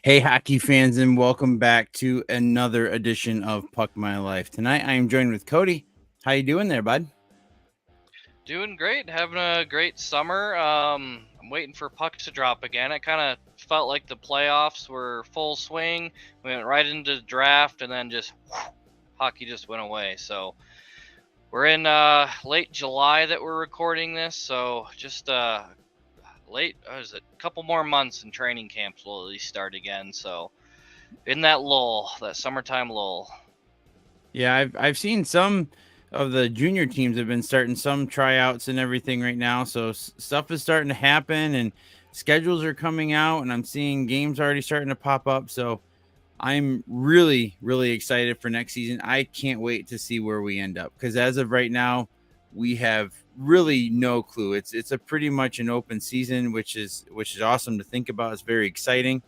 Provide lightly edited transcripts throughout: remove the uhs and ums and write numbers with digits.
Hey, hockey fans, and welcome back to another edition of Puck My Life. Tonight, I am joined with Cody. How you doing there, bud? Doing great, having a great summer. I'm waiting for pucks to drop again. It kind of felt like the playoffs were full swing. We went right into the draft, and then just hockey just went away. So we're in late July that we're recording this. So just late, is it? A couple more months and training camps will at least start again. So in that lull, that summertime lull. Yeah, I've seen some of the junior teams have been starting some tryouts and everything right now. So stuff is starting to happen, and schedules are coming out, and I'm seeing games already starting to pop up. So I'm really, really excited for next season. I can't wait to see where we end up because as of right now, we have really no clue. It's a pretty much an open season, which is awesome to think about. It's very exciting,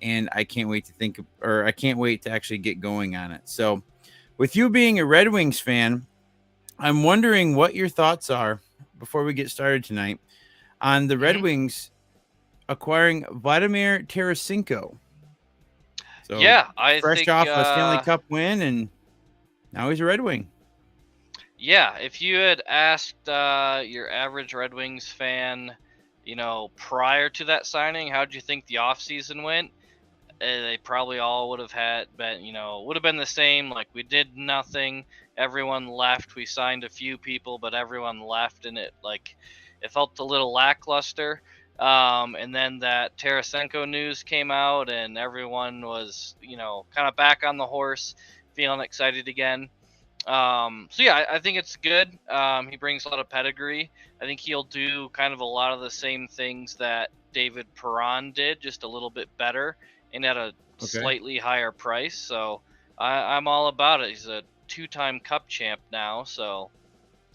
and I can't wait to I can't wait to actually get going on it. So, with you being a Red Wings fan, I'm wondering what your thoughts are before we get started tonight on the Red hmm Wings acquiring Vladimir Tarasenko. So Yeah, I fresh think. off a Stanley Cup win, and now he's a Red Wing. Yeah, if you had asked your average Red Wings fan, prior to that signing, how do you think the offseason went? They probably all would have would have been the same. Like, we did nothing. Everyone left. We signed a few people, but everyone left, and it felt a little lackluster. And then that Tarasenko news came out, and everyone was, kind of back on the horse, feeling excited again. So yeah, I think it's good. He brings a lot of pedigree. I think he'll do kind of a lot of the same things that David Perron did, just a little bit better and at a Okay. slightly higher price. So I'm all about it. He's a two-time Cup champ now, so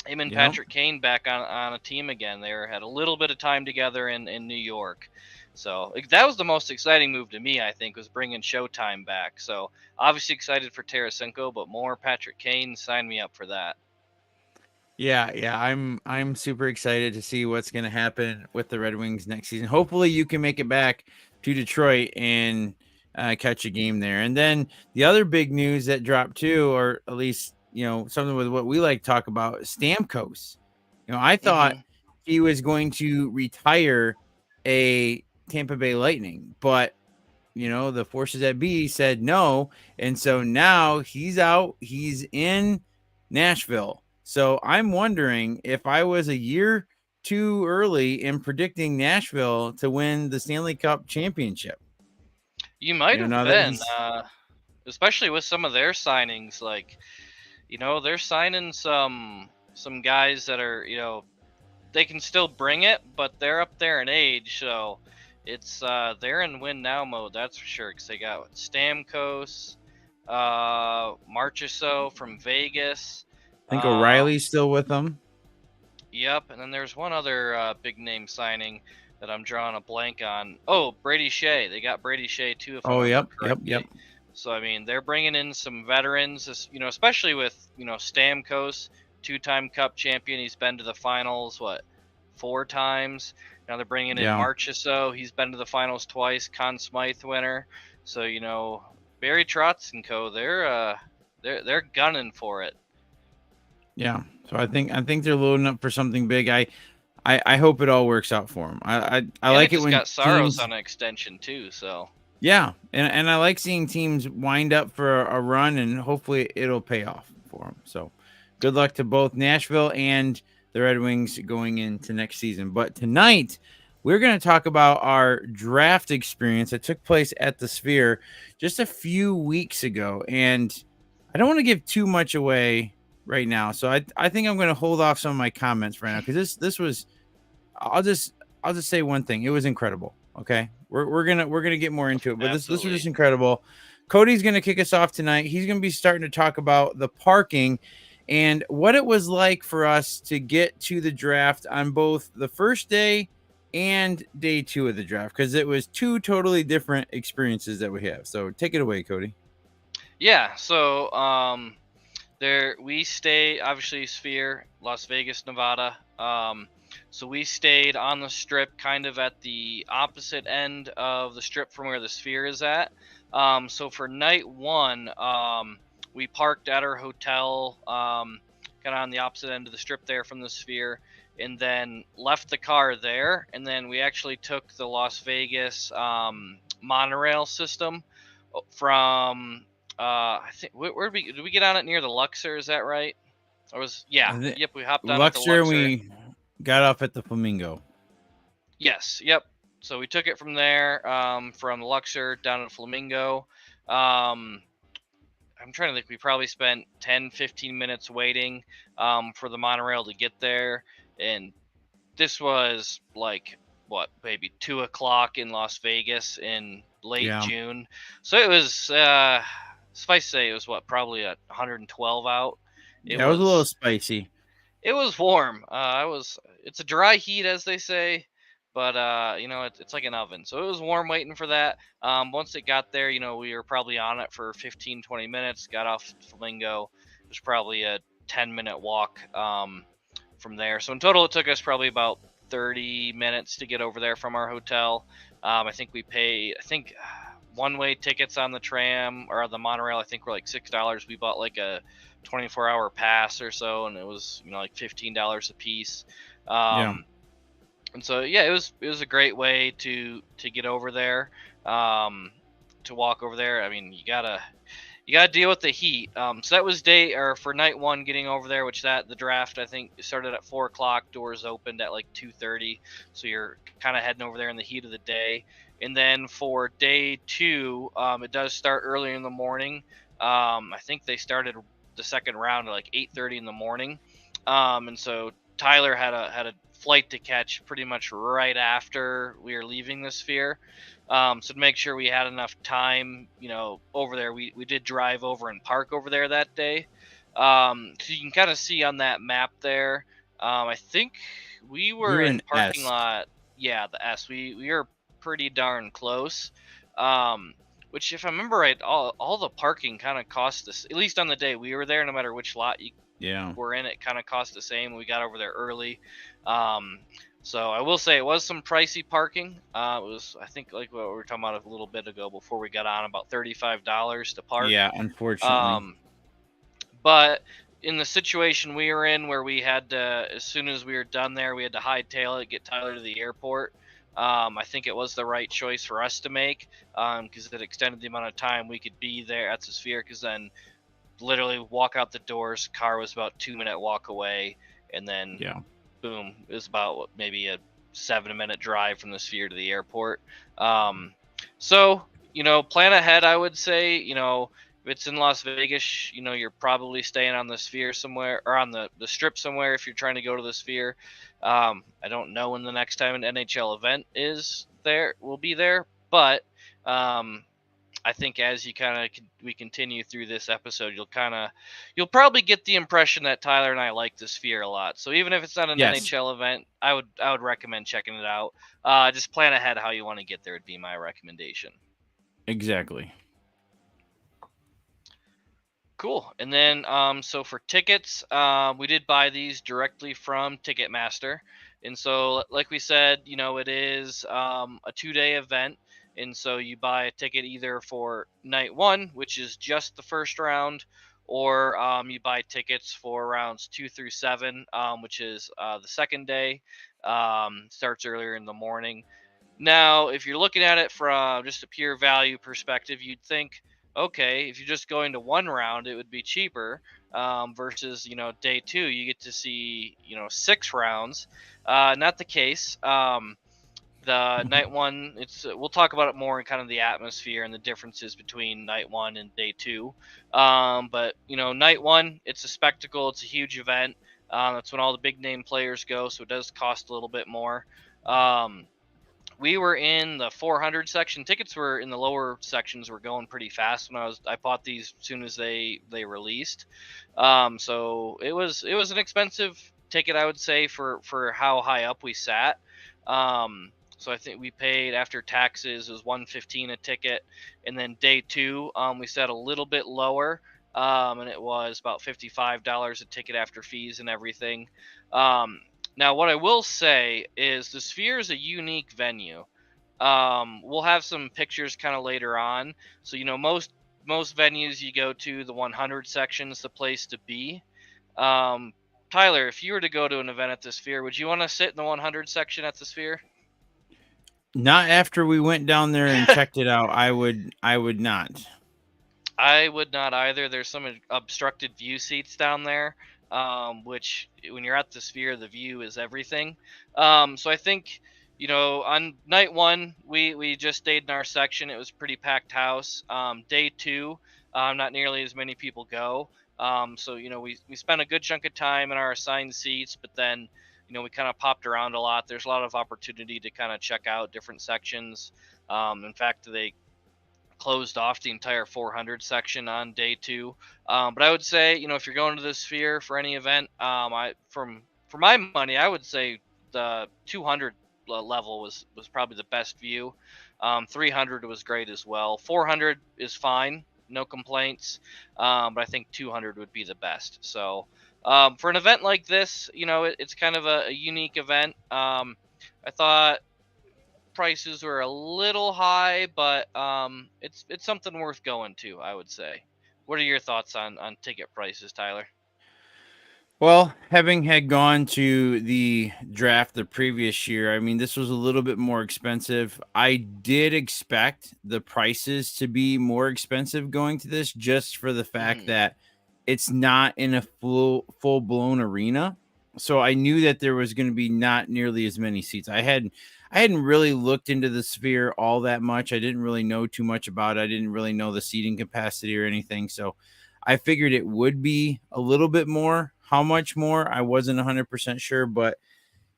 him and Yep. Patrick Kane back on a team again. Had a little bit of time together in New York. So that was the most exciting move to me, I think, was bringing Showtime back. So obviously excited for Tarasenko, but more Patrick Kane. Sign me up for that. Yeah. I'm super excited to see what's going to happen with the Red Wings next season. Hopefully, you can make it back to Detroit and catch a game there. And then the other big news that dropped too, or at least something with what we like to talk about, Stamkos. I thought hmm he was going to retire a Tampa Bay Lightning, but the forces that be said no. And so now he's out. He's in Nashville. So I'm wondering if I was a year too early in predicting Nashville to win the Stanley Cup championship. You might have Now that been, he's especially with some of their signings. They're signing some guys that are, they can still bring it, but they're up there in age, so it's they're in win now mode, that's for sure. Because they got Stamkos, Marchessault from Vegas. I think Um, O'Reilly's still with them. yep, and then there's one other big name signing that I'm drawing a blank on. Oh, Brady Shea. They got Brady Shea too, if I Oh, remember yep. correctly. So I mean, they're bringing in some veterans, especially with Stamkos, two-time Cup champion. He's been to the finals four times. Now they're bringing in Yeah. Marchessault. He's been to the finals twice. Conn Smythe winner. So Barry Trotz and co. They're gunning for it. Yeah. So I think they're loading up for something big. I hope it all works out for them. I And they like it just when got Saros teams. on an extension too. So Yeah, and I like seeing teams wind up for a run, and hopefully it'll pay off for them. So, good luck to both Nashville and the Red Wings going into next season. But tonight, we're going to talk about our draft experience that took place at the Sphere just a few weeks ago, and I don't want to give too much away right now. So I think I'm going to hold off some of my comments right now because this was I'll just I'll just say one thing. It was incredible. Okay. We're gonna get more into it, but this was just absolutely. incredible. Cody's gonna kick us off tonight. He's gonna be starting to talk about the parking and what it was like for us to get to the draft on both the first day and day two of the draft because it was two totally different experiences that we have. So take it away, Cody. Yeah. So there we stay obviously Sphere, Las Vegas, Nevada. So we stayed on the strip, kind of at the opposite end of the strip from where the Sphere is at. So for night one, we parked at our hotel, kind of on the opposite end of the strip there from the Sphere, and then left the car there. And then we actually took the Las Vegas monorail system from I think where did we get on it near the Luxor? Is that right? Or was yeah, I think yep, we hopped on at the Luxor, Luxor. we got off at the Flamingo. Yes, yep. So we took it from there, from Luxor down to Flamingo. Um, I'm trying to think. We probably spent 10, 15 minutes waiting for the monorail to get there, and this was like what, maybe 2 o'clock in Las Vegas in late Yeah. June. So it was, suffice to say, it was what, probably at 112 out. It Yeah, it was a little was spicy. it was warm. It's a dry heat, as they say, but it's like an oven. So it was warm waiting for that. Once it got there, we were probably on it for 15, 20 minutes. Got off Flamingo. It was probably a 10-minute walk from there. So in total, it took us probably about 30 minutes to get over there from our hotel. I think we paid. I think one-way tickets on the tram or the monorail, I think, were like $6. We bought like a 24-hour pass or so, and it was like $15 a piece. Yeah. Um, and so yeah, it was a great way to get over there, to walk over there. I mean, you gotta deal with the heat. So that was day or for night one getting over there, which the draft I think started at 4 o'clock. Doors opened at like 2:30, so you're kind of heading over there in the heat of the day. And then for day two, it does start early in the morning. I think they started the second round at like 8:30 in the morning, and so Tyler had a flight to catch pretty much right after we were leaving the Sphere. So to make sure we had enough time, over there, we did drive over and park over there that day. So you can kind of see on that map there. I think we We were were in in parking S. lot. Yeah, the S. We were pretty darn close. Um, which, if I remember right, all the parking kind of cost us, at least on the day we were there, no matter which lot you Yeah. were in, it kind of cost the same. We got over there early. Um, so I will say it was some pricey parking. It was, I think, like what we were talking about a little bit ago before we got on, about $35 to park. Yeah, unfortunately. Um, but in the situation we were in, where we had to, as soon as we were done there, we had to hightail it, get Tyler to the airport. I think it was the right choice for us to make, because it extended the amount of time we could be there at the Sphere. Because then, literally, walk out the doors, car was about 2-minute walk away, and then Yeah. boom, it was about maybe a 7-minute drive from the Sphere to the airport. Um, so plan ahead. I would say, if it's in Las Vegas, you're probably staying on the Sphere somewhere, or on the Strip somewhere if you're trying to go to the Sphere. I don't know when the next time an NHL event is there will be there, but um, I think as you we continue through this episode, you'll probably get the impression that Tyler and I like the Sphere a lot. So even if it's not an Yes. NHL event, I would recommend checking it out. Just plan ahead how you want to get there would be my recommendation. Exactly. Cool. And then so for tickets, we did buy these directly from Ticketmaster. And so like we said, it is a 2-day event. And so you buy a ticket either for night one, which is just the first round, or you buy tickets for rounds 2 through 7, which is the second day. Starts earlier in the morning. Now, if you're looking at it from just a pure value perspective, you'd think, okay, if you're just going to one round, it would be cheaper, versus day two, you get to see 6 rounds. Not the case. The night one, it's we'll talk about it more in kind of the atmosphere and the differences between night one and day two. But night one, it's a spectacle. It's a huge event. That's when all the big name players go, so it does cost a little bit more. We were in the 400 section. Tickets were in the lower sections, were going pretty fast when I bought these as soon as they released. So it was an expensive ticket, I would say, for how high up we sat. So I think we paid after taxes, it was 115 a ticket. And then day two, we sat a little bit lower, and it was about $55 a ticket after fees and everything. Now, what I will say is the Sphere is a unique venue. We'll have some pictures kind of later on. So most venues you go to, the 100 section is the place to be. Um, Tyler, if you were to go to an event at the Sphere, would you want to sit in the 100 section at the Sphere? Not after we went down there and checked it out. I would not. I would not either. There's some obstructed view seats down there, which when you're at the Sphere, the view is everything. So I think, on night one, we just stayed in our section. It was a pretty packed house. Day two, not nearly as many people go. So we spent a good chunk of time in our assigned seats, but then we kind of popped around a lot. There's a lot of opportunity to kind of check out different sections. In fact, they closed off the entire 400 section on day two. But I would say, if you're going to the Sphere for any event, for my money, I would say the 200 level was probably the best view. 300 was great as well. 400 is fine, no complaints. But I think 200 would be the best. So for an event like this, it's kind of a unique event. I thought prices were a little high, but it's something worth going to, I would say. What are your thoughts on ticket prices, Tyler? Well, having had gone to the draft the previous year, I mean, this was a little bit more expensive. I did expect the prices to be more expensive going to this just for the fact Hmm. that it's not in a full blown arena. So I knew that there was going to be not nearly as many seats. I hadn't really looked into the Sphere all that much. I didn't really know too much about it. I didn't really know the seating capacity or anything. So I figured it would be a little bit more. How much more? I wasn't 100% sure, but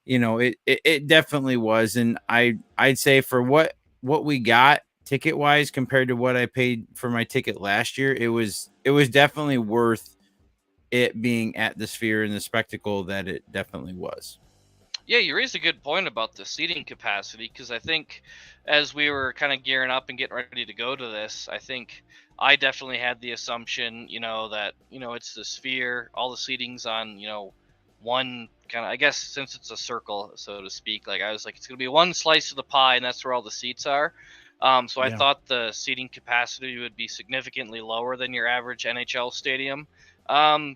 it definitely was. And I'd say for what we got ticket wise compared to what I paid for my ticket last year, it was definitely worth it being at the Sphere and the spectacle that it definitely was. Yeah, you raised a good point about the seating capacity because I think as we were kind of gearing up and getting ready to go to this, I think I definitely had the assumption, that it's the Sphere, all the seating's on, one kind of, I guess since it's a circle, so to speak. Like I was like, it's gonna be one slice of the pie, and that's where all the seats are. So I Yeah. thought the seating capacity would be significantly lower than your average NHL stadium.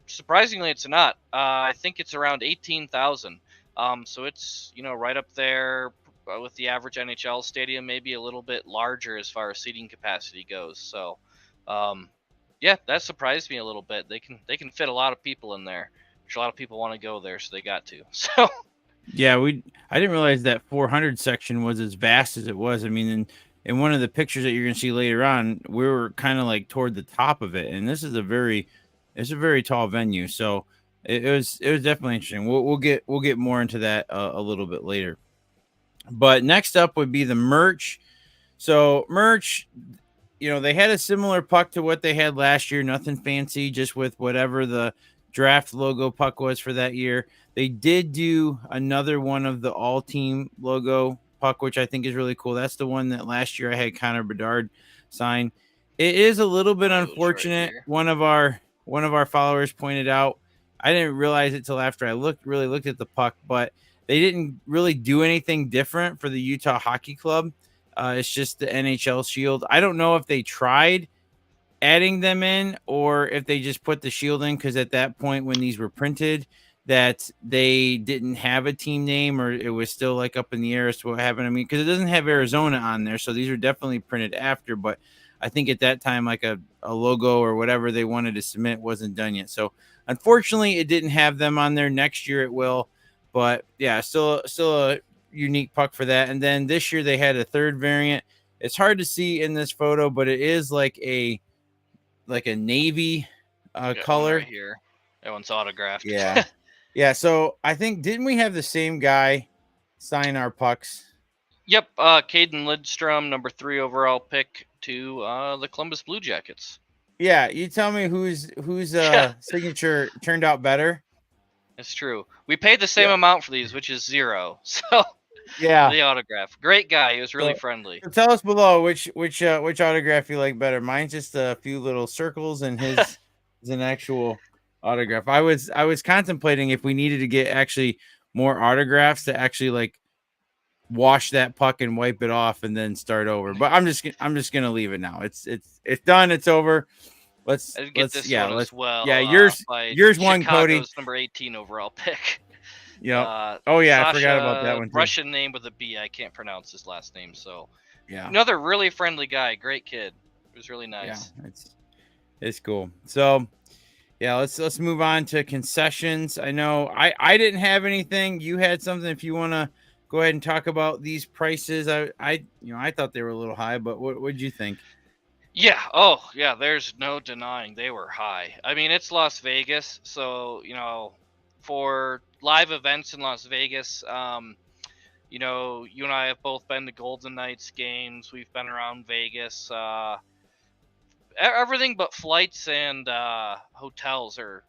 Surprisingly, it's not. I think it's around 18,000. So it's right up there with the average NHL stadium, maybe a little bit larger as far as seating capacity goes. So, um, yeah, that surprised me a little bit. They can fit a lot of people in there. Which a lot of people want to go there, so they got to. So Yeah, I didn't realize that 400 section was as vast as it was. I mean, in one of the pictures that you're going to see later on, we were kind of like toward the top of it, and it's a very tall venue. So it was definitely interesting. We'll get more into that a little bit later. But next up would be the merch. So merch, they had a similar puck to what they had last year. Nothing fancy, just with whatever the draft logo puck was for that year. They did do another one of the all team logo puck, which I think is really cool. That's the one that last year I had Connor Bedard sign. It is a little bit photos right unfortunate. here. One of our followers pointed out. I didn't realize it till after I really looked at the puck, but they didn't really do anything different for the Utah Hockey Club. It's just the NHL shield. I don't know if they tried adding them in or if they just put the shield in because at that point when these were printed, that they didn't have a team name or it was still like up in the air as to what happened. I mean, because it doesn't have Arizona on there, so these were definitely printed after. But I think at that time, like a logo or whatever they wanted to submit wasn't done yet. So unfortunately, it didn't have them on there. Next year it will. But yeah, still a unique puck for that. And then this year they had a third variant. It's hard to see in this photo, but it is like a navy Got one right color. here. That one's autographed. Yeah. Yeah. So I think didn't we have the same guy sign our pucks? Yep, Caden Lidstrom, number 3 overall pick to the Columbus Blue Jackets. Yeah. You tell me whose Yeah, signature turned out better. it's true. We paid the same Yeah. amount for these, which is 0. So Yeah. the autograph, great guy. He was really So, friendly. so tell us below which autograph you like better. Mine's just a few little circles, and his is an actual autograph. I was contemplating if we needed to get actually more autographs to actually like wash that puck and wipe it off and then start over. But I'm just gonna leave it now. It's done. It's over. I did get this one as Yeah, well by yours won, Cody. Chicago's number 18 overall pick. Yep. Oh yeah, I forgot about that Sasha, one too. Russian name with a B. I can't pronounce his last name. So Yeah. another really friendly guy, great kid. It was really Yeah, nice. it's cool. So yeah, let's move on to concessions. I know I didn't have anything. You had something. If you want to go ahead and talk about these prices, I thought they were a little high, but what did you think? Yeah. Oh, yeah. There's no denying they were high. I mean, it's Las Vegas, so for live events in Las Vegas, you and I have both been to Golden Knights games. We've been around Vegas. Everything but flights and hotels are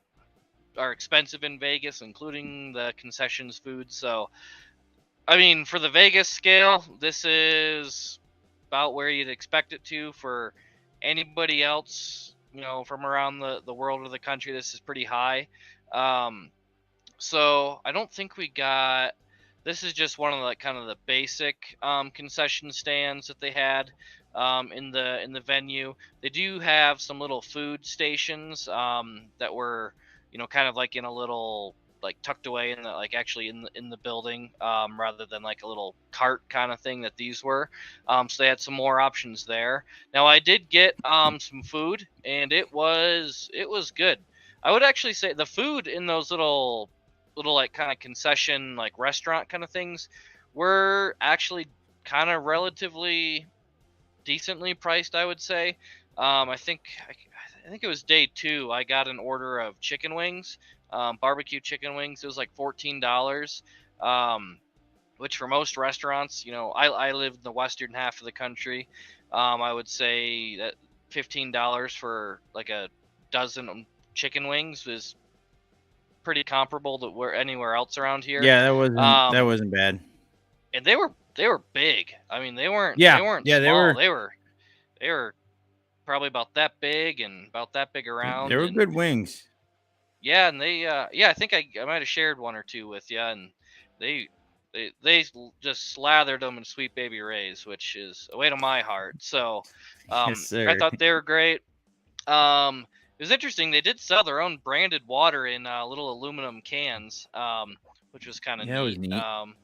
expensive in Vegas, including the concessions food. So, I mean, for the Vegas scale, this is about where you'd expect it to. For anybody else, from around the world or the country, this is pretty high. Um, so I don't think we got. This is just one of the kind of the basic concession stands that they had in the venue. They do have some little food stations that were kind of like in a little like tucked away in the like actually in the building rather than like a little cart kind of thing that these were. So they had some more options there. Now I did get some food and it was good. I would actually say the food in those little like kind of concession like restaurant kind of things were actually kind of relatively decently priced, I would say. I think it was day 2. I got an order of chicken wings, barbecue chicken wings. It was like $14, um, which for most restaurants, I live in the western half of the country. I would say that $15 for like a dozen chicken wings is pretty comparable to where anywhere else around here. Yeah, that Um, wasn't bad. and they were big. I mean, they weren't Yeah, they weren't yeah, small. They were probably about that big and about that big they around. were And good wings. yeah, and yeah, I think I might have shared one or two with you, and they just slathered them in Sweet Baby Ray's, which is a way to my heart. So Yes, I sir. thought they were great. It was interesting. They did sell their own branded water in little aluminum cans, which was kind of Yeah, it was neat. neat.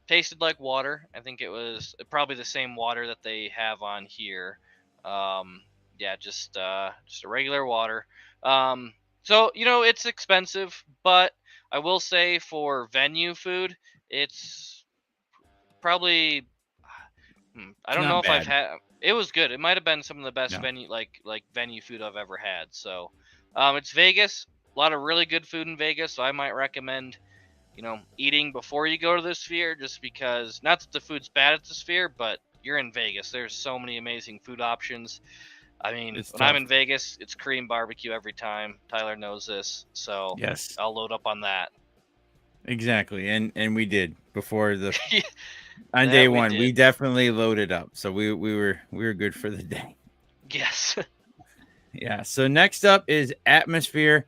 Tasted like water. I think it was probably the same water that they have on here. Yeah, just a regular water. So it's expensive, but I will say for venue food, it's probably I It's don't know not if I've bad. had. It was good. It might have been some of the best No, venue like venue food I've ever had. So, it's Vegas. A lot of really good food in Vegas. So I might recommend eating before you go to the Sphere, just because not that the food's bad at the Sphere, but you're in Vegas. There's so many amazing food options. I mean, it's when I'm tough. in Vegas, it's Korean barbecue every time. Tyler knows this, so Yes, I'll load up on that. exactly. And we did before the on day That we one. We did. definitely loaded up, so we were good for the day. Yes. Yeah. So next up is atmosphere.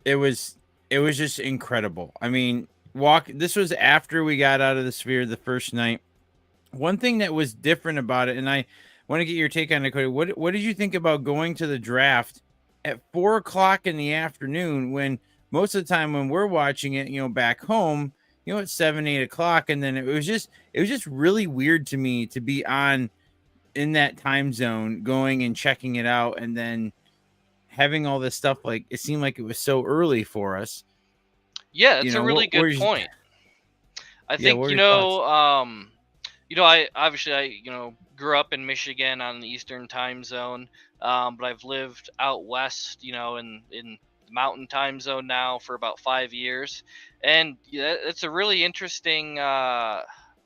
It was it was just incredible. I mean, walk. This was after we got out of the Sphere the first night. One thing that was different about it, and I want to get your take on it, Cody. What did you think about going to the draft at 4 o'clock in the afternoon when most of the time when we're watching it, back home, it's 7, 8 o'clock, and then it was just really weird to me to be on in that time zone, going and checking it out, and then having all this stuff. Like it seemed like it was so early for us. Yeah, it's a really What good is point. I yeah, what think are your thoughts? I obviously grew up in Michigan on the Eastern time zone, but I've lived out west, in the Mountain time zone now for about 5 years, and yeah, it's a really interesting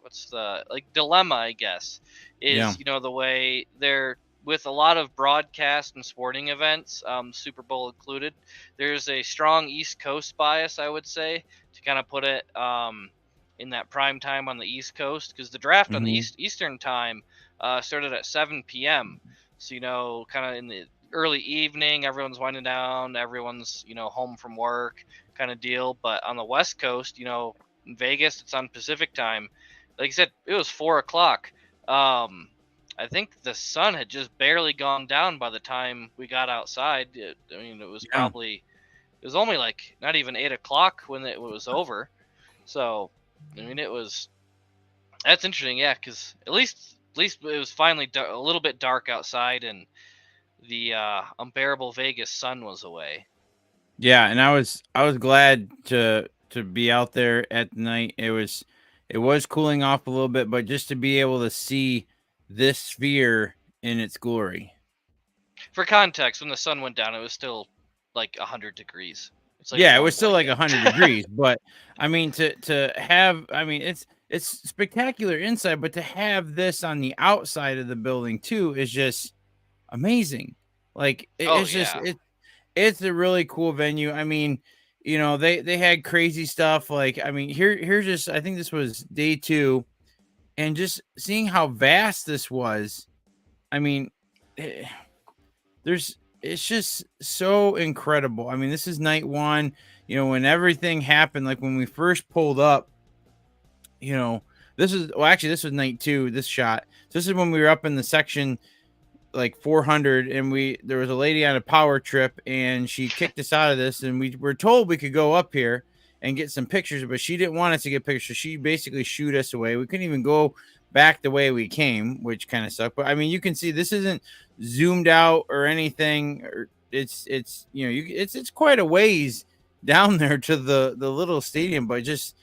what's the like dilemma, I guess, Yeah, is the way they're with a lot of broadcast and sporting events, Super Bowl included. There's a strong East Coast bias, I would say, to kind of put it. In that prime time on the East Coast, because the draft on the hmm Eastern time started at 7 p.m. So kind of in the early evening, everyone's winding down, everyone's home from work, kind of deal. But on the West Coast, in Vegas, it's on Pacific time. Like I said, it was 4 o'clock. I think the sun had just barely gone down by the time we got outside. It was Yeah. it was only like not even 8 o'clock when it was over. So, that's interesting, yeah, because at least it was finally a little bit dark outside, and the unbearable Vegas sun was away. Yeah, and I was glad to be out there at night. It was cooling off a little bit, but just to be able to see this sphere in its glory. For context, when the sun went down, it was still like 100 degrees. It's like a Yeah, it warm was still like blanket. 100 degrees, but I mean to have it's spectacular inside, but to have this on the outside of the building too is just amazing. Like Oh it's just yeah. it's a really cool venue. I mean, they had crazy stuff like here's just I think this was day 2 and just seeing how vast this was. I mean, eh, it's just so incredible. I mean, this is night 1, when everything happened, like when we first pulled up, you know, this was night 2, this shot. So this is when we were up in the section like 400 and there was a lady on a power trip and she kicked us out of this and we were told we could go up here and get some pictures, but she didn't want us to get pictures. She basically shooed us away. We couldn't even go back the way we came, which kind of sucked. But I mean, you can see this isn't zoomed out or anything, or it's quite a ways down there to the little stadium, but just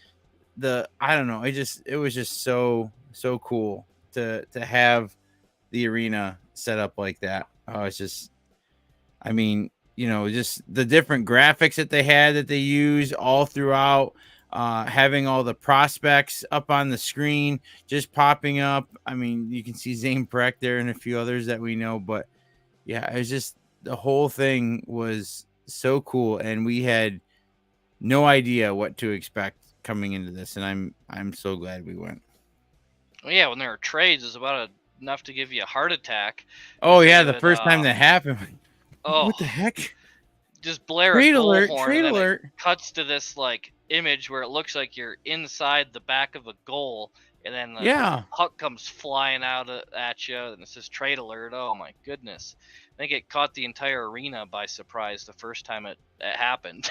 I don't know, it was just so cool to have the arena set up like that. Oh, it's just, I mean, just the different graphics that they had that they use all throughout, having all the prospects up on the screen, just popping up. I mean, you can see Zane Breck there and a few others that we know, but yeah, it was just the whole thing was so cool, and we had no idea what to expect coming into this, and I'm so glad we went. Well, yeah, when there were trades, it was about enough to give you a heart attack Oh because they yeah, the would first time that happened, oh what the heck? just blare a Trade goal alert! horn, and Trade then it alert! cuts to this like image where it looks like you're inside the back of a goal, and then the Yeah. puck comes flying out at you, and it says trade alert. Oh my goodness! I think it caught the entire arena by surprise the first time it happened.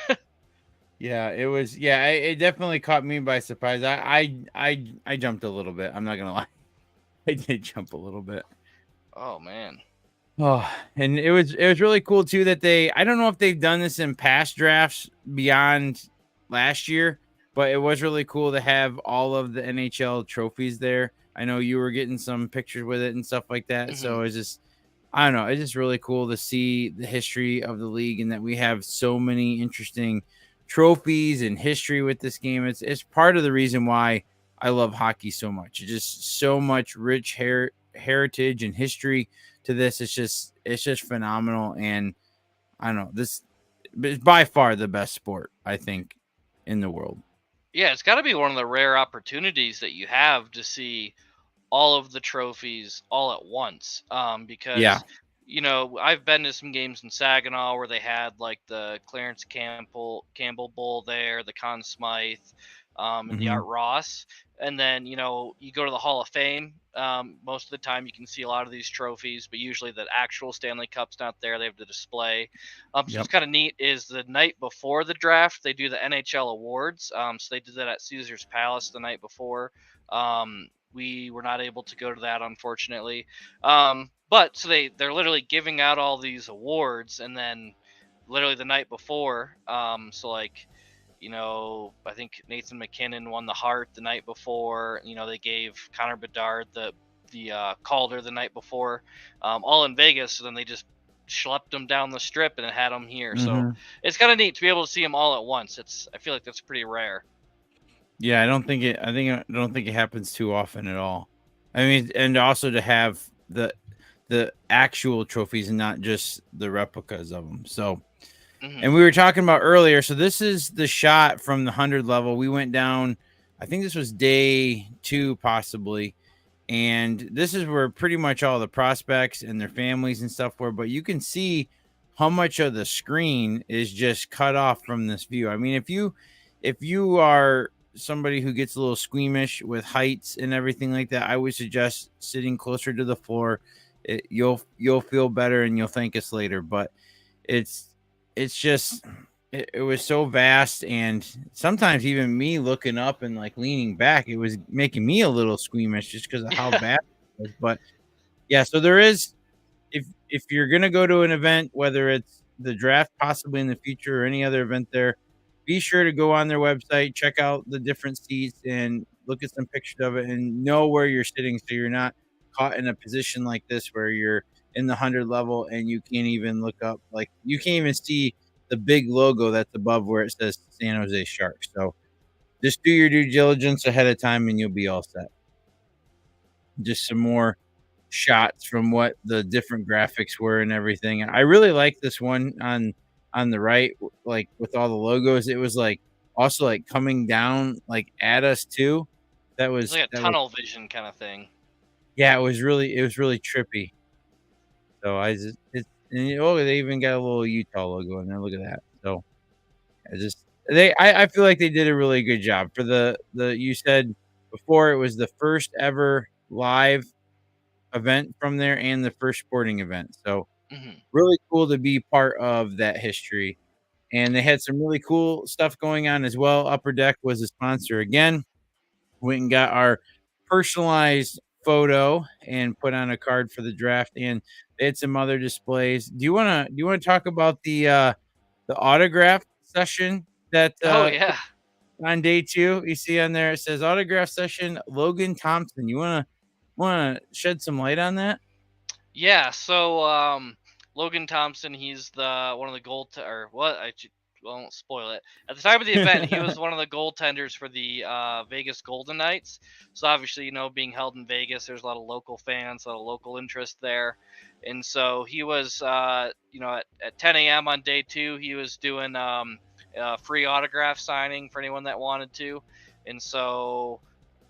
Yeah, it was. Yeah, it definitely caught me by surprise. I jumped a little bit. I'm not gonna lie, I did jump a little bit. Oh man. Oh, and it was really cool too that I don't know if they've done this in past drafts beyond last year, but it was really cool to have all of the NHL trophies there. I know you were getting some pictures with it and stuff like that. Hmm. So it's just, I don't know, it's just really cool to see the history of the league and that we have so many interesting trophies and history with this game. It's part of the reason why I love hockey so much. It's just so much rich heritage and history to this. It's just phenomenal, and I don't know, this is by far the best sport I think in the world. Yeah, it's got to be one of the rare opportunities that you have to see all of the trophies all at once. Yeah. Because I've been to some games in Saginaw where they had like the Clarence Campbell Bowl there, the Conn Smythe, and the Hmm. Art Ross, and then you go to the Hall of Fame. Most of the time you can see a lot of these trophies, but usually the actual Stanley Cup's not there. They have the display. So Yep. what's kind of neat is the night before the draft they do the NHL awards. So they did that at Caesar's Palace the night before. We were not able to go to that, unfortunately. But so they're literally giving out all these awards, and then literally the night before, so like, I think Nathan McKinnon won the Hart the night before. They gave Connor Bedard the Calder the night before, all in Vegas. So then they just schlepped them down the strip and had them here. So Hmm. it's kind of neat to be able to see them all at once. I feel like that's pretty rare. Yeah, I don't think it happens too often at all. I mean, and also to have the actual trophies and not just the replicas of them. So, Hmm. and we were talking about earlier. So this is the shot from the 100 level. We went down. I think this was day 2, possibly. And this is where pretty much all the prospects and their families and stuff were. But you can see how much of the screen is just cut off from this view. I mean, if you are somebody who gets a little squeamish with heights and everything like that, I would suggest sitting closer to the floor. You'll feel better and you'll thank us later. But it's it's just it was so vast, and sometimes even me looking up and like leaning back, it was making me a little squeamish just because of how Yeah. vast it was. But yeah, so there is, if you're gonna go to an event, whether it's the draft possibly in the future or any other event there, be sure to go on their website, check out the different seats, and look at some pictures of it, and know where you're sitting so you're not caught in a position like this where you're in the 100 level and you can't even look up, like you can't even see the big logo that's above where it says San Jose Sharks. So just do your due diligence ahead of time and you'll be all set. Just some more shots from what the different graphics were and everything. I really like this one on the right, like with all the logos. It was like also like coming down like at us too. It's like a That was tunnel vision kind of thing. yeah, it was really trippy. So I just it's and oh, they even got a little Utah logo in there. Look at that. So I just I feel like they did a really good job for the you said before it was the first ever live event from there and the first sporting event. So Hmm. really cool to be part of that history. And they had some really cool stuff going on as well. Upper Deck was a sponsor again. Went and got our personalized photo and put on a card for the draft. And they had some other displays. Do you wanna talk about the autograph session that Oh yeah. on day two? You see on there it says autograph session Logan Thompson. You wanna shed some light on that? Yeah, so Logan Thompson, he's the one of the or what? Won't spoil it. At the time of the event, he was one of the goaltenders for the Vegas Golden Knights. So obviously, being held in Vegas, there's a lot of local fans, a lot of local interest there, and so he was, at 10 a.m. on day two, he was doing a free autograph signing for anyone that wanted to, and so.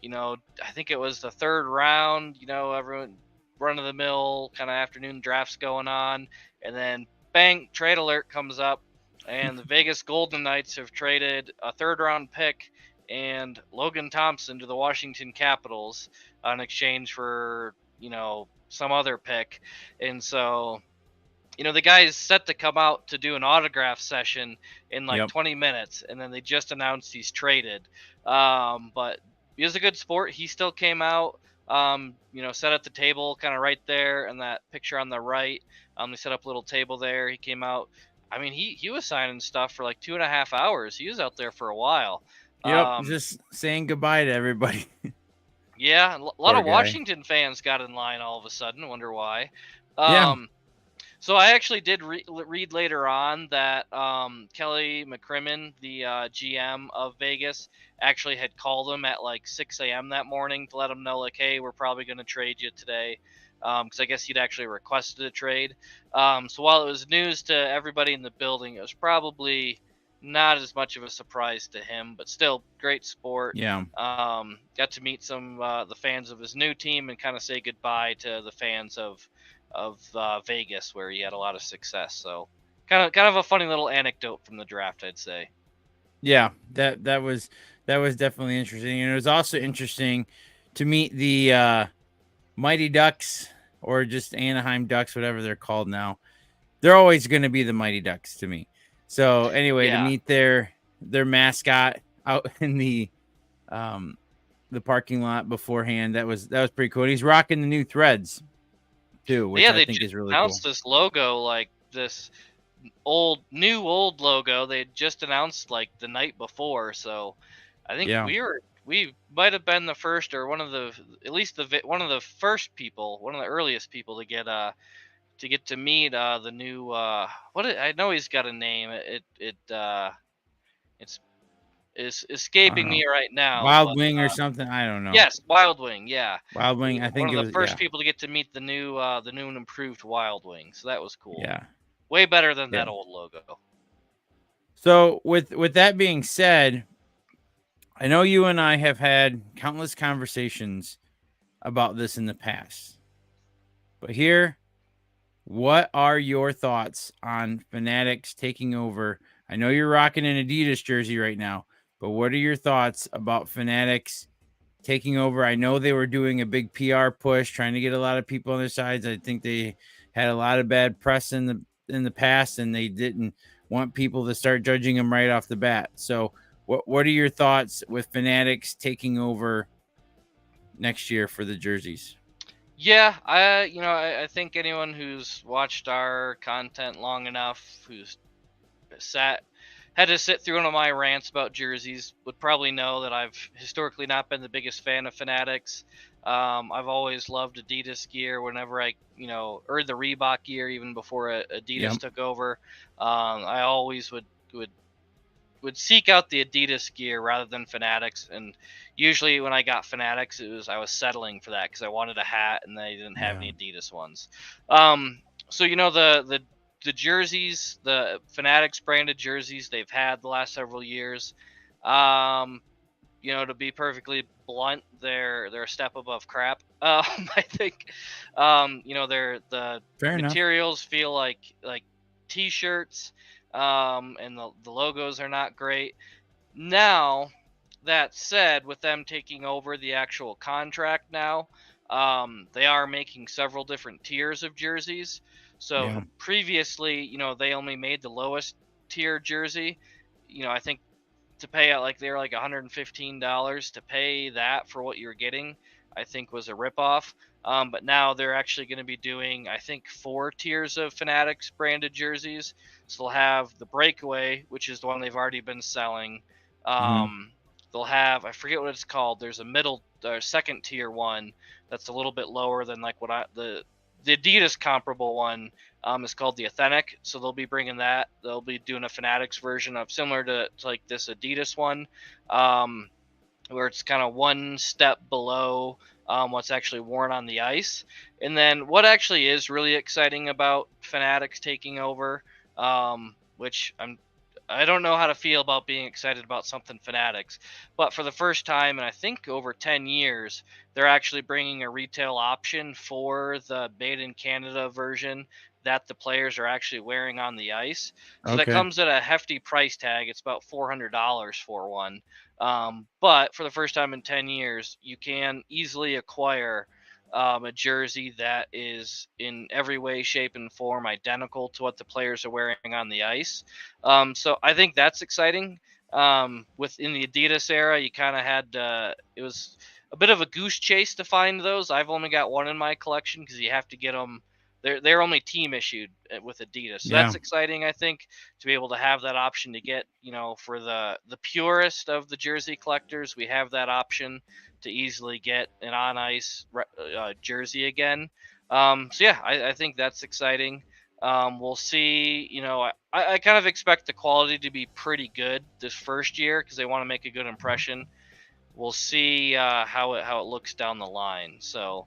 I think it was the third round. Everyone run of the mill kind of afternoon drafts going on, and then bang, trade alert comes up, and the Vegas Golden Knights have traded a third round pick and Logan Thompson to the Washington Capitals in exchange for some other pick, and so. The guy is set to come out to do an autograph session in like Yep. 20 minutes, and then they just announced he's traded. But he was a good sport. He still came out, set at the table kind of right there, and that picture on the right. They set up a little table there. He came out. I mean, he was signing stuff for like 2.5 hours. He was out there for a while. Yep, Um, just saying goodbye to everybody. yeah, a lot Poor of guy. Washington fans got in line all of a sudden. Wonder why. Yeah. Um, So I actually did read later on that Kelly McCrimmon, the GM of Vegas, actually had called him at like 6 a.m. that morning to let him know, like, hey, we're probably going to trade you today. Because I guess he'd actually requested a trade. So while it was news to everybody in the building, it was probably not as much of a surprise to him, but still great sport. Yeah. Got to meet some the fans of his new team and kind of say goodbye to the fans of Vegas, where he had a lot of success. So kind of a funny little anecdote from the draft, I'd say. Yeah, that was definitely interesting, and it was also interesting to meet the, Mighty Ducks or just Anaheim Ducks, whatever they're called now. They're always gonna be the Mighty Ducks to me. So, anyway, to Yeah, meet their mascot out in um, the parking lot beforehand, that was pretty cool, and he's rocking the new threads too, which yeah, I they think just is really cool. announced this logo, like this old logo. They just announced like the night before, so I think Yeah. we might have been the first or one of the at least one of the first people, one of the earliest people to get to meet the new I know he's got a name. It's is I don't escaping know. me right now, Wild but Wing or something, I don't know. yes, Wild Wing, yeah. Wild Wing, I One think of it the was, first yeah. people to get to meet the new and improved Wild Wing, so that was cool. Yeah. Way better than Yeah. that old logo. So with that being said, I know you and I have had countless conversations about this in the past. But here What are your thoughts on Fanatics taking over? I know you're rocking an Adidas jersey right now, but what are your thoughts about Fanatics taking over? I know they were doing a big PR push, trying to get a lot of people on their sides. I think they had a lot of bad press in the past, and they didn't want people to start judging them right off the bat. So, what are your thoughts with Fanatics taking over next year for the jerseys? Yeah, I think anyone who's watched our content long enough, who's sat had to sit through one of my rants about jerseys would probably know that I've historically not been the biggest fan of Fanatics. I've always loved Adidas gear whenever or the Reebok gear even before Adidas Yep. took over. I always would seek out the Adidas gear rather than Fanatics, and usually when I got Fanatics, I was settling for that because I wanted a hat and they didn't have Yeah. any Adidas ones. Um, so the jerseys, the Fanatics branded jerseys they've had the last several years. Um, to be perfectly blunt, they're a step above crap. I think, the Fair enough. materials feel like t-shirts, and the logos are not great. Now, that said, with them taking over the actual contract now, they are making several different tiers of jerseys. So Yeah. previously, they only made the lowest tier jersey. I think to pay out like they're like $115 to pay that for what you're getting, I think was a ripoff. But now they're actually going to be doing, I think, 4 tiers of Fanatics branded jerseys. So they'll have the Breakaway, which is the one they've already been selling. Hmm. Um, they'll have, I forget what it's called. There's a middle, second tier one that's a little bit lower than like the Adidas comparable one, is called the Authentic. So they'll be bringing that. They'll be doing a Fanatics version of similar to like this Adidas one, um, where it's kind of one step below what's actually worn on the ice. And then what actually is really exciting about Fanatics taking over, which I don't know how to feel about being excited about something Fanatics, but for the first time in I think over 10 years, they're actually bringing a retail option for the Made in Canada version that the players are actually wearing on the ice. So that Okay. comes at a hefty price tag. It's about $400 for one. But for the first time in 10 years, you can easily acquire a jersey that is in every way, shape, and form identical to what the players are wearing on the ice. So I think that's exciting. Within the Adidas era, you kind of had it was a bit of a goose chase to find those. I've only got one in my collection because you have to get them. They're only team issued with Adidas, so Yeah. that's exciting. I think to be able to have that option to get, for the purest of the jersey collectors, we have that option to easily get an on ice jersey again. So yeah, I think that's exciting. We'll see. I kind of expect the quality to be pretty good this first year because they want to make a good impression. We'll see how it looks down the line. So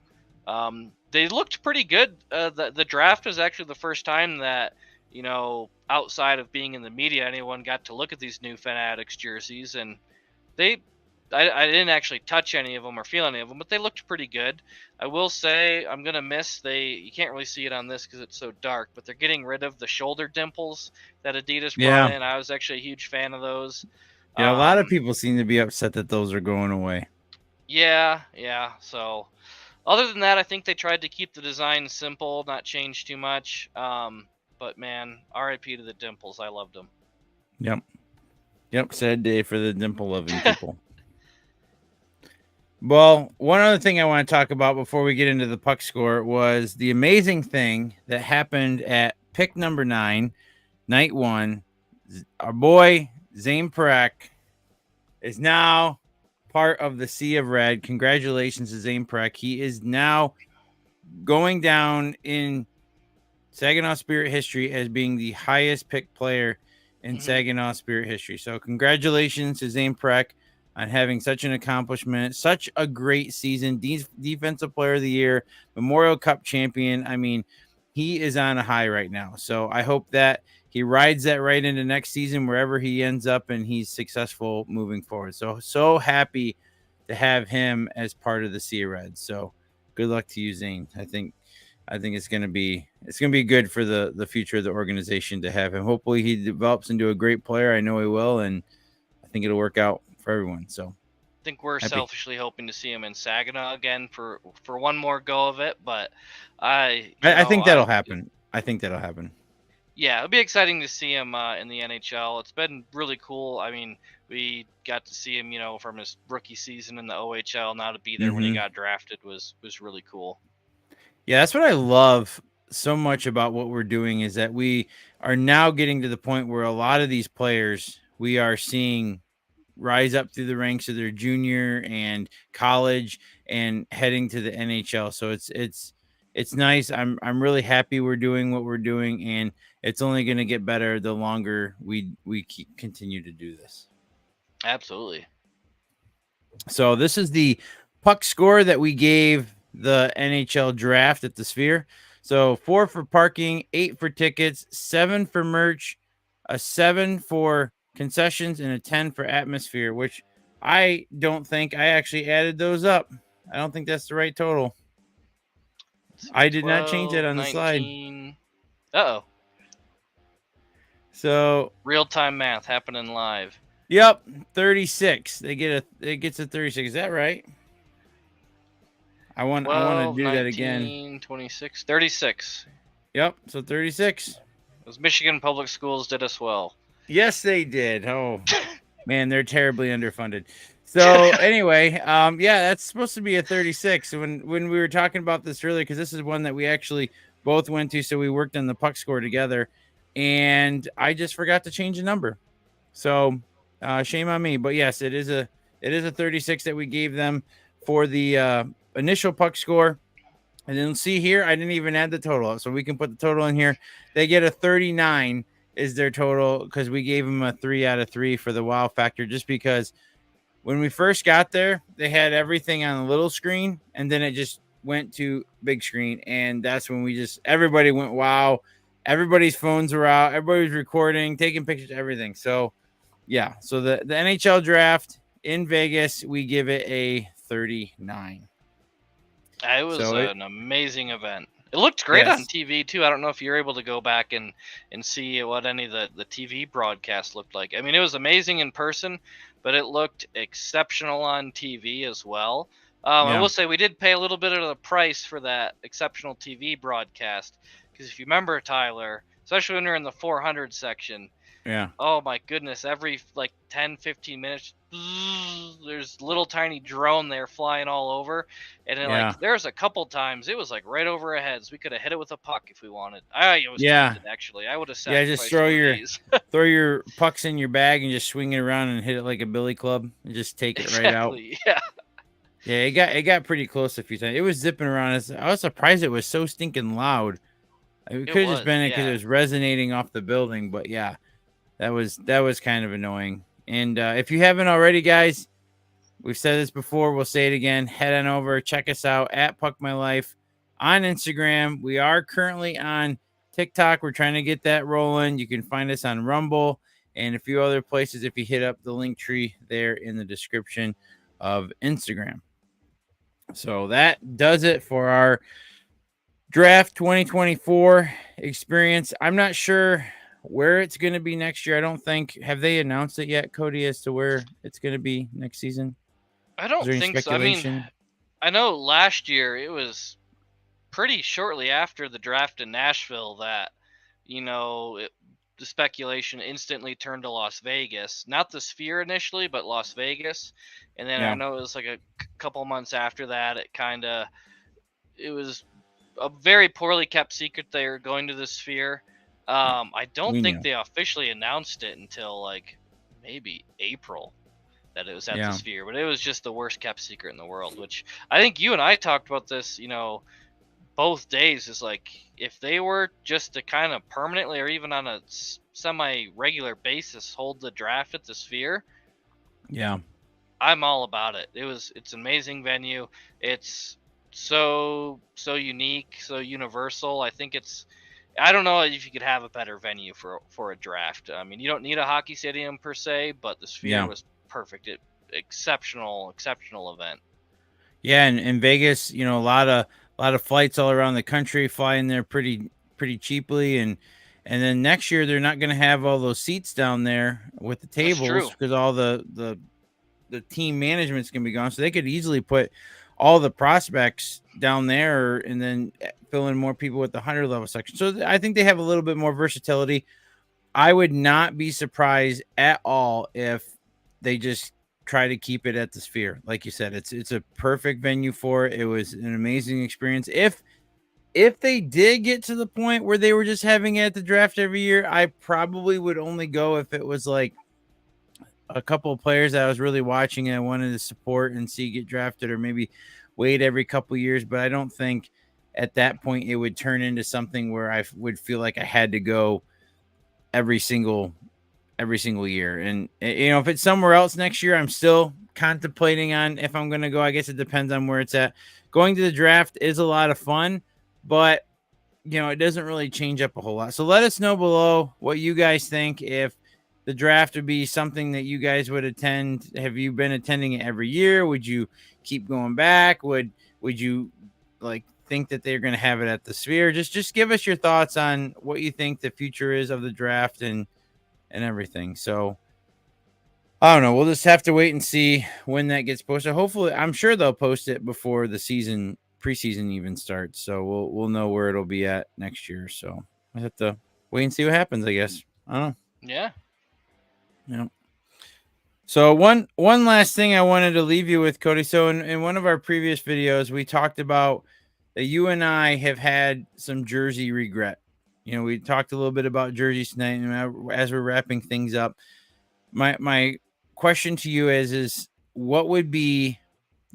they looked pretty good. The draft was actually the first time that outside of being in the media, anyone got to look at these new Fanatics jerseys, and they I didn't actually touch any of them or feel any of them, but they looked pretty good. I will say I'm gonna miss you can't really see it on this because it's so dark, but they're getting rid of the shoulder dimples that Adidas brought Yeah. in. I was actually a huge fan of those. Yeah. A lot of Um, people seem to be upset that those are going away. yeah, yeah. So other than that, I think they tried to keep the design simple, not change too much. But man, RIP to the dimples. I loved them. Yep. Yep. Sad day for the dimple loving people. Well, one other thing I want to talk about before we get into the puck score was the amazing thing that happened at pick number 9, night 1. Our boy Zane Perek is now part of the Sea of Red. Congratulations to Zane Perek. He is now going down in Saginaw Spirit history as being the highest picked player in Hmm. Saginaw Spirit history. So congratulations to Zane Prek on having such an accomplishment, such a great season. Defensive Player of the Year, Memorial Cup champion. I mean, he is on a high right now. So I hope that he rides that right into next season, wherever he ends up, and he's successful moving forward. So happy to have him as part of the Sea Reds. So good luck to you, Zane. I think I think it's gonna be good for the future of the organization to have him. Hopefully, he develops into a great player. I know he will, and I think it'll work out for everyone. So Think we're happy. selfishly hoping to see him in Saginaw again for one more go of it, but I think that'll I happen. I think that'll happen. yeah, it'll be exciting to see him in the NHL. It's been really cool. I mean, we got to see him, from his rookie season in the OHL. Now to be there when he Hmm. got drafted was really cool. Yeah, that's what I love so much about what we're doing is that we are now getting to the point where a lot of these players we are seeing rise up through the ranks of their junior and college and heading to the NHL. So it's nice. I'm really happy we're doing what we're doing, and it's only going to get better the longer we continue to do this. Absolutely. So this is the puck score that we gave the NHL draft at the Sphere. So 4 for parking, 8 for tickets, 7 for merch, a 7 for concessions, and a 10 for atmosphere, which I don't think I actually added those up. I don't think that's the right total. Let's see, I did not change that 12, on the slide. 19. Uh-oh. So, Real-time math happening live. yep, 36. It gets a 36. Is that right? I want to 12, do that again. 19, 26, 36. Yep, so 36. Those Michigan public schools did us well. Yes, they did. Oh man, they're terribly underfunded. So anyway, yeah, that's supposed to be a 36. When we were talking about this earlier, because this is one that we actually both went to, so we worked on the puck score together, and I just forgot to change the number. So shame on me. But yes, it is a 36 that we gave them for the initial puck score. And then see here, I didn't even add the total, so we can put the total in here. They get a 39 is their total because we gave them a 3 out of 3 for the wow factor, just because when we first got there, they had everything on a little screen, and then it just went to big screen, and that's when everybody went wow. Everybody's phones were out, everybody was recording, taking pictures, everything. So yeah, so the NHL draft in Vegas, we give it a 39. It was So an amazing event. It looked great on yes, TV too. I don't know if you're able to go back and see what any of the TV broadcast looked like. I mean, it was amazing in person, but it looked exceptional on TV as well. I yeah, will say we did pay a little bit of the price for that exceptional TV broadcast because if you remember, Tyler, especially when we are in the 400 section, yeah. oh my goodness, every like 10, 15 minutes, there's little tiny drone there flying all over. And then Yeah. like there's a couple times it was like right over our heads. We could have hit it with a puck if we wanted. I was Yeah. tempted actually. I would have Yeah, just sacrificed one of these. throw your pucks in your bag and just swing it around and hit it like a billy club and just take it right out. Exactly. Yeah. Yeah, it got pretty close a few times. It was zipping around. I was surprised it was so stinking loud. It It could have just was. been it because it Yeah. was resonating off the building, but yeah, that was kind of annoying. And if you haven't already, guys, we've said this before. We'll say it again. Head on over, check us out at Puck My Life on Instagram. We are currently on TikTok. We're trying to get that rolling. You can find us on Rumble and a few other places if you hit up the link tree there in the description of Instagram. So that does it for our draft 2024 experience. I'm not sure where it's going to be next year. I don't think have they announced it yet, Cody, as to where it's going to be next season? I Is don't there any think so. I mean, speculation? I know last year it was pretty shortly after the draft in Nashville that, the speculation instantly turned to Las Vegas. Not the Sphere initially, but Las Vegas. And then I Yeah. know it was like a couple months after that, it was a very poorly kept secret they were going to the Sphere. Yeah. I don't We think knew. they officially announced it until like maybe April that it was at the Yeah. Sphere, but it was just the worst kept secret in the world. Which I think you and I talked about this, both days. Is like if they were just to kind of permanently or even on a semi regular basis hold the draft at the Sphere, Yeah. I'm all about it. It's an amazing venue. It's so unique, so universal. I don't know if you could have a better venue for a draft. I mean, you don't need a hockey stadium per se, but the Sphere Yeah. was perfect. Exceptional event. Yeah. And in Vegas, a a lot of flights all around the country, flying there pretty cheaply, and then next year they're not going to have all those seats down there with the That's tables true. because all the team management's going to be gone. So they could easily put all the prospects down there and then fill in more people with the 100 level section. So I think they have a little bit more versatility. I would not be surprised at all if they just try to keep it at the Sphere. Like you said, it's a perfect venue for it. It was an amazing experience. If they did get to the point where they were just having it at the draft every year, I probably would only go if it was like a couple of players that I was really watching and I wanted to support and see get drafted, or maybe wait every couple of years. But I don't think at that point it would turn into something where I would feel like I had to go every single year. And if it's somewhere else next year, I'm still contemplating on if I'm going to go. I guess it depends on where it's at. Going to the draft is a lot of fun, but it doesn't really change up a whole lot. So let us know below what you guys think. If the draft would be something that you guys would attend, have you been attending it every year? Would you keep going back? Would you like think that they're going to have it at the Sphere? Just give us your thoughts on what you think the future is of the draft and everything. So I don't know. We'll just have to wait and see when that gets posted. Hopefully, I'm sure they'll post it before the preseason even starts. So we'll know where it'll be at next year. So I have to wait and see what happens, I guess. I don't know. Yeah. So one last thing I wanted to leave you with, Cody. So in one of our previous videos, we talked about that you and I have had some jersey regret. We talked a little bit about jerseys tonight, and as we're wrapping things up, my question to you is what would be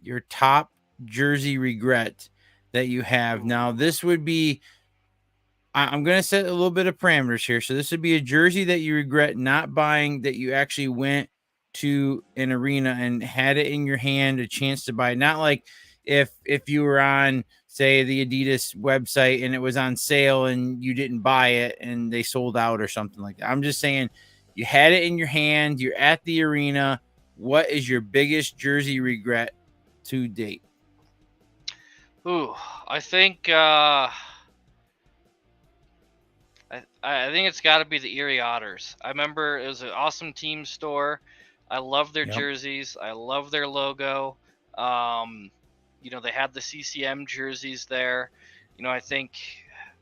your top jersey regret that you have? Now, this would be, I'm going to set a little bit of parameters here. So this would be a jersey that you regret not buying, that you actually went to an arena and had it in your hand, a chance to buy it. Not like if you were on, say, the Adidas website and it was on sale and you didn't buy it and they sold out or something like that. I'm just saying you had it in your hand, you're at the arena. What is your biggest jersey regret to date? Ooh, I think I think it's got to be the Erie Otters. I remember it was an awesome team store. I love their jerseys. I love their logo. They had the CCM jerseys there. I think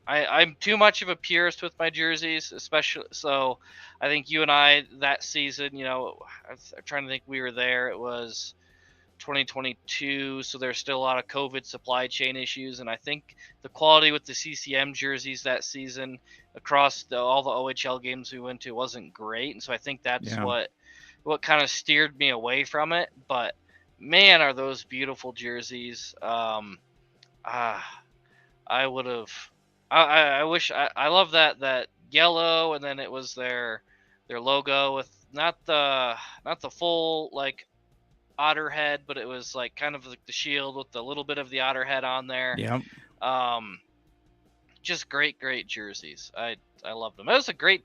I'm too much of a purist with my jerseys, especially. So I think you and I that season, I'm trying to think, we were there. It was 2022, so there's still a lot of COVID supply chain issues, and I think the quality with the CCM jerseys that season across all the OHL games we went to wasn't great, and so I think that's what kind of steered me away from it. But man, are those beautiful jerseys. I would have. I wish I love that yellow, and then it was their logo with not the full like otter head, but it was like kind of like the shield with a little bit of the otter head on there. Yep. Just great jerseys. I loved them. It was a great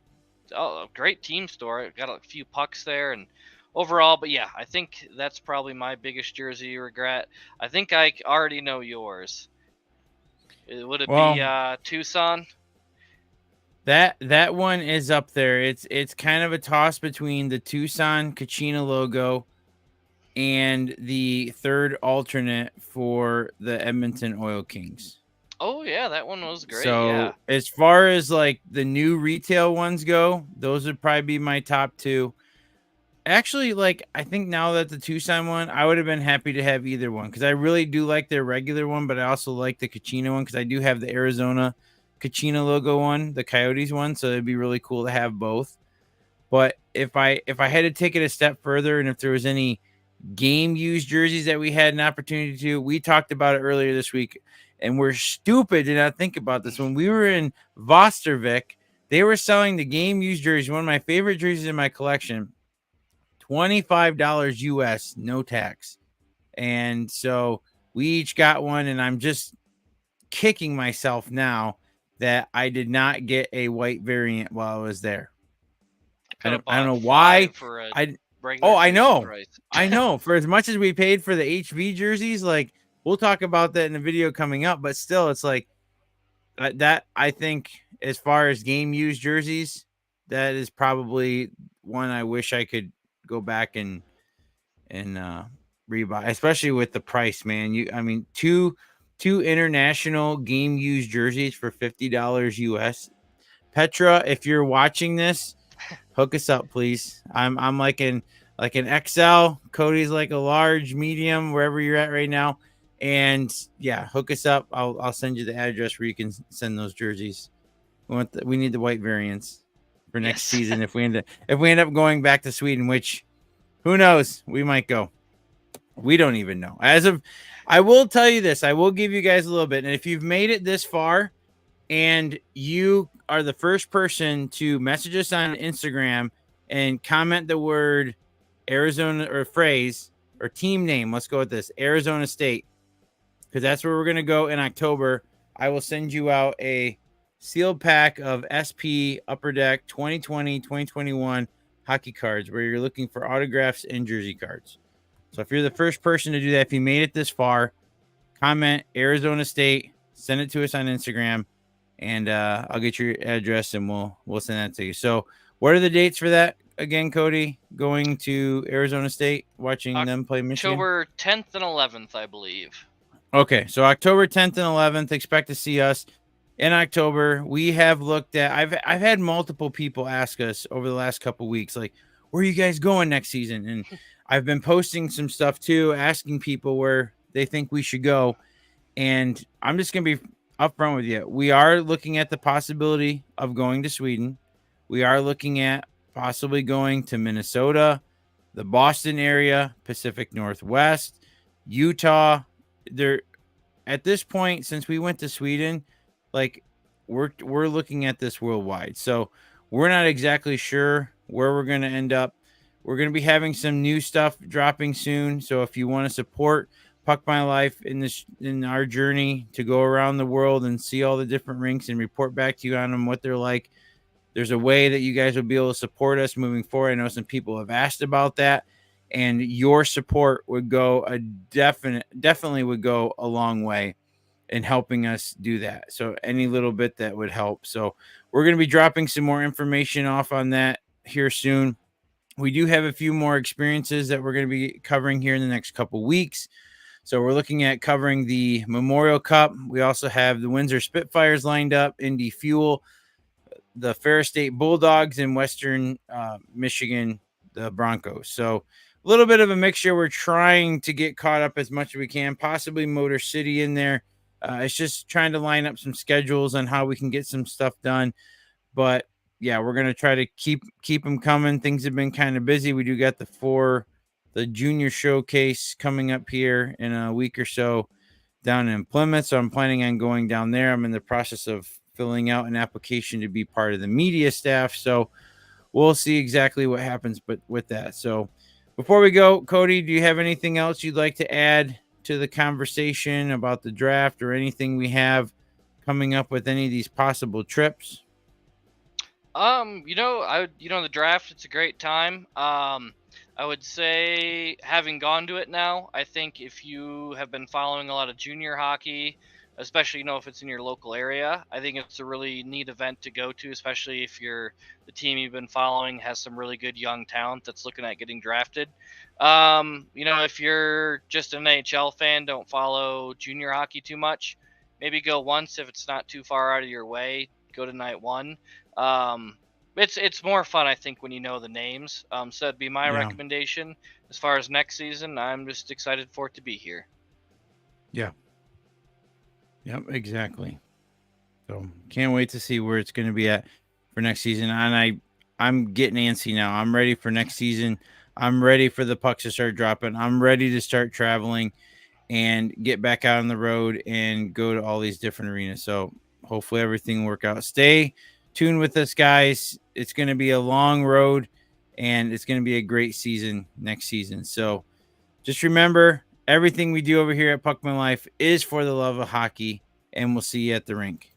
team store. It got a few pucks there and overall, but yeah, I think that's probably my biggest jersey regret. I think I already know yours. Would it be Tucson? That one is up there. It's kind of a toss between the Tucson Kachina logo and the third alternate for the Edmonton Oil Kings. Oh yeah, that one was great. So yeah. As far as like the new retail ones go, those would probably be my top two. Actually, like I think now that the Tucson one, I would have been happy to have either one because I really do like their regular one, but I also like the Kachina one because I do have the Arizona Kachina logo one, the Coyotes one, so it'd be really cool to have both. But if I had to take it a step further, and if there was any game used jerseys that we had an opportunity to, we talked about it earlier this week, and we're stupid to not think about this. When we were in Vostervik, they were selling the game used jerseys, one of my favorite jerseys in my collection. $25 US, no tax. And so we each got one, and I'm just kicking myself now that I did not get a white variant while I was there. I don't know why. I know. I know. For as much as we paid for the HV jerseys, like we'll talk about that in the video coming up. But still, it's like that. I think as far as game used jerseys, that is probably one I wish I could go back and rebuy, especially with the price, man. I mean, two international game used jerseys for $50 US. Petra, if you're watching this, hook us up, please. I'm like an XL. Cody's like a large, medium, wherever you're at right now. And yeah, hook us up. I'll send you the address where you can send those jerseys. We need the white variants for next Yes. season if we end up going back to Sweden, which who knows? We might go. We don't even know. I will tell you this. I will give you guys a little bit. And if you've made it this far and you are the first person to message us on Instagram and comment the word Arizona or phrase or team name, let's go with this, Arizona State, because that's where we're going to go in October. I will send you out a sealed pack of SP Upper Deck 2020-2021 hockey cards where you're looking for autographs and jersey cards. So if you're the first person to do that, if you made it this far, comment Arizona State, send it to us on Instagram, and I'll get your address and we'll send that to you. So what are the dates for that again, Cody? Going to Arizona State, watching them play Michigan? October 10th and 11th, I believe. Okay, so October 10th and 11th, expect to see us in October. We have looked at, I've had multiple people ask us over the last couple weeks, like, where are you guys going next season? And I've been posting some stuff too, asking people where they think we should go. And I'm just going to be upfront with you. We are looking at the possibility of going to Sweden. We are looking at possibly going to Minnesota, the Boston area, Pacific Northwest, Utah. There, at this point, since we went to Sweden, like we're looking at this worldwide. So we're not exactly sure where we're going to end up. We're going to be having some new stuff dropping soon. So if you want to support Puck My Life in our journey to go around the world and see all the different rinks and report back to you on them, what they're like, there's a way that you guys will be able to support us moving forward. I know some people have asked about that, and your support would go definitely would go a long way in helping us do that. So any little bit that would help. So we're going to be dropping some more information off on that here soon. We do have a few more experiences that we're going to be covering here in the next couple weeks. So we're looking at covering the Memorial Cup. We also have the Windsor Spitfires lined up, Indy Fuel, the Ferris State Bulldogs, in Western Michigan, the Broncos. So a little bit of a mixture. We're trying to get caught up as much as we can, possibly Motor City in there. It's just trying to line up some schedules on how we can get some stuff done. But yeah, we're going to try to keep them coming. Things have been kind of busy. We do got the junior showcase coming up here in a week or so down in Plymouth. So I'm planning on going down there. I'm in the process of filling out an application to be part of the media staff. So we'll see exactly what happens, but with that. So before we go, Cody, do you have anything else you'd like to add to the conversation about the draft or anything we have coming up with any of these possible trips? The draft, it's a great time. I would say, having gone to it now, I think if you have been following a lot of junior hockey, especially, if it's in your local area, I think it's a really neat event to go to, especially if the team you've been following has some really good young talent that's looking at getting drafted. If you're just an NHL fan, don't follow junior hockey too much. Maybe go once if it's not too far out of your way. Go to night one. It's more fun, I think, when you know the names. So that'd be my recommendation. As far as next season, I'm just excited for it to be here. Yeah. Yep, exactly. So can't wait to see where it's going to be at for next season. And I'm getting antsy now. I'm ready for next season. I'm ready for the pucks to start dropping. I'm ready to start traveling and get back out on the road and go to all these different arenas. So hopefully everything will work out. Stay tuned with us, guys. It's going to be a long road, and it's going to be a great season next season. So just remember, everything we do over here at Puck My Life is for the love of hockey, and we'll see you at the rink.